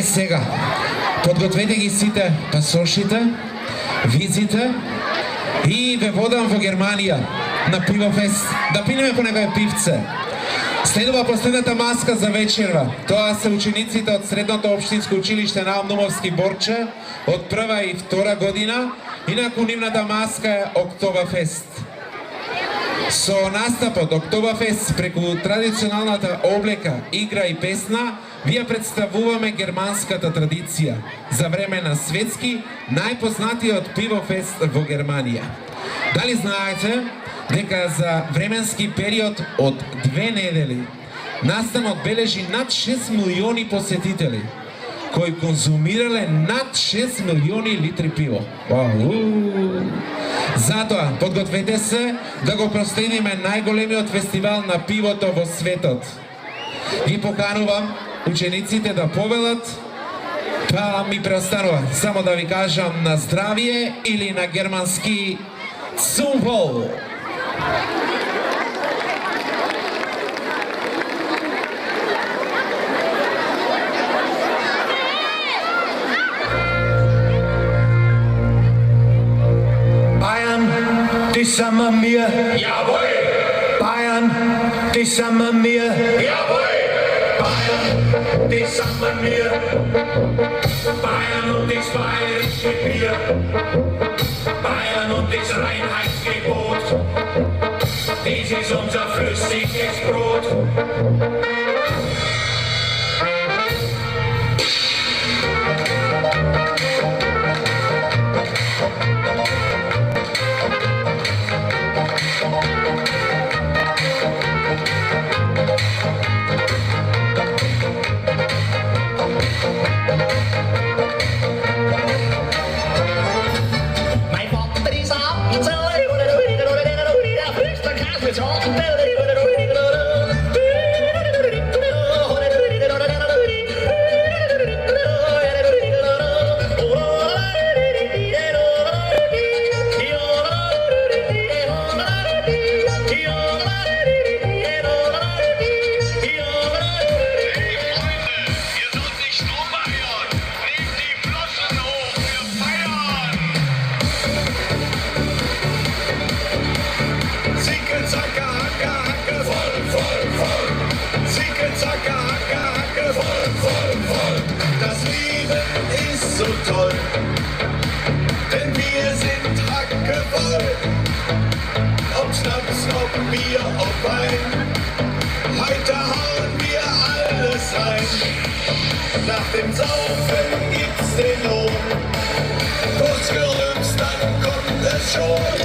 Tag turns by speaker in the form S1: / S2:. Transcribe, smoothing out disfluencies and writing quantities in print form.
S1: Сега, подгответе ги сите пасошите, визите и ве водам во Германија на пивофест, да пинеме по некое пивце. Следува последната маска за вечерва. Тоа се учениците од Средното општинско училиште Наум Думовски Борче од прва и втора година, инаку нивната маска е Октобафест. Со настапот Октобафест преку традиционалната облека, игра и песна, вие представуваме германската традиција за време на светски најпознатиот пивофест во Германија. Дали знаете дека за временски период од 2 недели настанот бележи над 6 милиони посетители кои конзумирале над 6 милиони литри пиво. Затоа, подгответе се да го проследиме најголемиот фестивал на пивото во светот. Ги поканувам учениците да повелат, па ми преостанува само да ви кажам на здравие или на германски Zum Wohl.
S2: Bayern, das sind wir mir.
S3: Jawohl!
S2: Bayern, das sind wir mir.
S3: Jawohl! Bayern, das sind wir mir. Bayern und das bayerische Bier. Bayern und das Reinheitsgebot. Das ist unser flüssiges Brot.
S4: Mein Vater ist Appenzeller, frisch der Käse mit Schottenteller.
S3: Das Leben ist so toll, denn wir sind hackevoll. Ob Schnaps, ob Bier, ob Wein, heute hauen wir alles rein. Nach dem Saufen gibt's den Lohn, kurz gerülpst, dann kommt es schon.